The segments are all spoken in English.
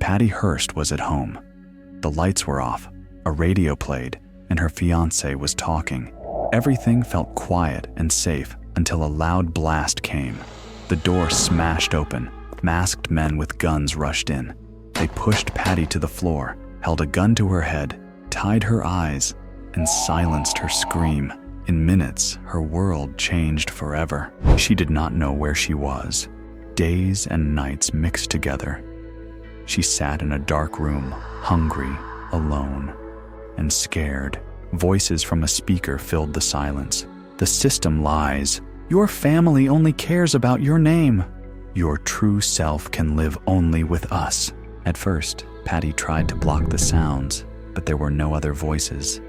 Patty Hearst was at home. The lights were off, a radio played, and her fiancé was talking. Everything felt quiet and safe until a loud blast came. The door smashed open. Masked men with guns rushed in. They pushed Patty to the floor, held a gun to her head, tied her eyes, and silenced her scream. In minutes, her world changed forever. She did not know where she was. Days and nights mixed together. She sat in a dark room, hungry, alone, and scared. Voices from a speaker filled the silence. The system lies. Your family only cares about your name. Your true self can live only with us. At first, Patty tried to block the sounds, but there were no other voices.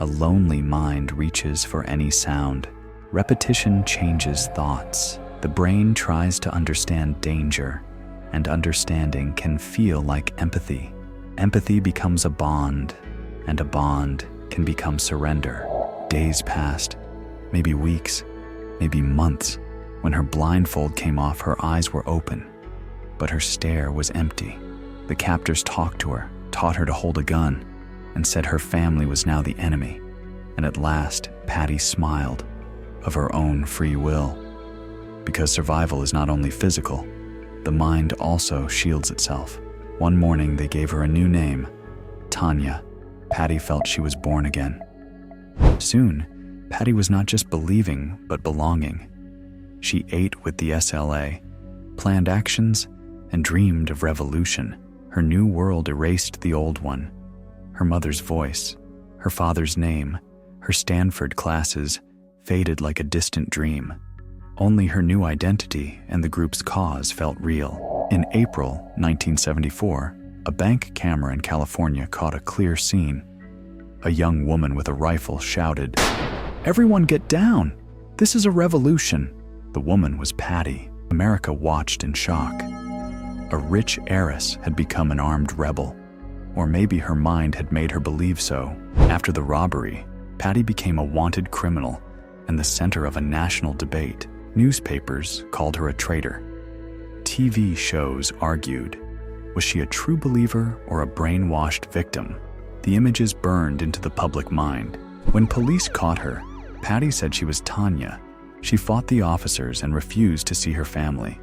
A lonely mind reaches for any sound. Repetition changes thoughts. The brain tries to understand danger, and understanding can feel like empathy. Empathy becomes a bond, and a bond can become surrender. Days passed, maybe weeks, maybe months. When her blindfold came off, her eyes were open, but her stare was empty. The captors talked to her, taught her to hold a gun, and said her family was now the enemy. And at last, Patty smiled, of her own free will. Because survival is not only physical, the mind also shields itself. One morning, they gave her a new name, Tanya. Patty felt she was born again. Soon, Patty was not just believing, but belonging. She ate with the SLA, planned actions, and dreamed of revolution. Her new world erased the old one. Her mother's voice, her father's name, her Stanford classes faded like a distant dream. Only her new identity and the group's cause felt real. In April 1974, a bank camera in California caught a clear scene. A young woman with a rifle shouted, "Everyone get down! This is a revolution!" The woman was Patty. America watched in shock. A rich heiress had become an armed rebel. Or maybe her mind had made her believe so. After the robbery, Patty became a wanted criminal and the center of a national debate. Newspapers called her a traitor. TV shows argued, was she a true believer or a brainwashed victim? The images burned into the public mind. When police caught her, Patty said she was Tanya. She fought the officers and refused to see her family.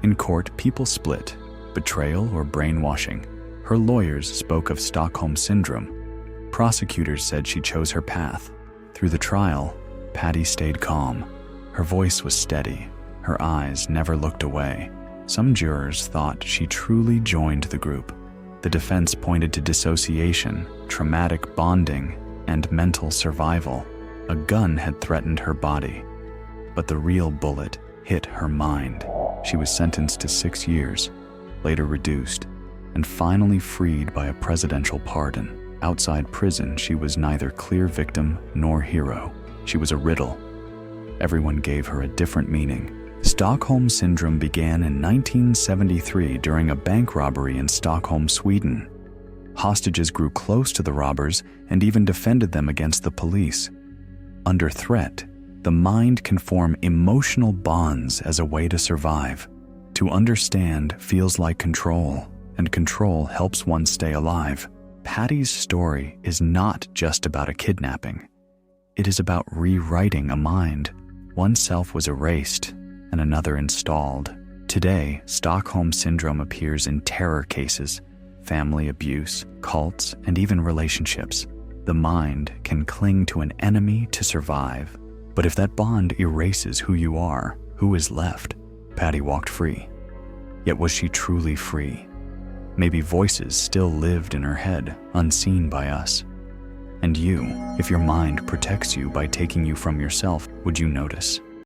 In court, people split, betrayal or brainwashing. Her lawyers spoke of Stockholm Syndrome. Prosecutors said she chose her path. Through the trial, Patty stayed calm. Her voice was steady. Her eyes never looked away. Some jurors thought she truly joined the group. The defense pointed to dissociation, traumatic bonding, and mental survival. A gun had threatened her body, but the real bullet hit her mind. She was sentenced to 6 years, later reduced, and finally freed by a presidential pardon. Outside prison, she was neither clear victim nor hero. She was a riddle. Everyone gave her a different meaning. Stockholm Syndrome began in 1973 during a bank robbery in Stockholm, Sweden. Hostages grew close to the robbers and even defended them against the police. Under threat, the mind can form emotional bonds as a way to survive. To understand feels like control, and control helps one stay alive. Patty's story is not just about a kidnapping. It is about rewriting a mind. One self was erased and another installed. Today, Stockholm Syndrome appears in terror cases, family abuse, cults, and even relationships. The mind can cling to an enemy to survive. But if that bond erases who you are, who is left? Patty walked free. Yet was she truly free? Maybe voices still lived in her head, unseen by us. And you, if your mind protects you by taking you from yourself, would you notice?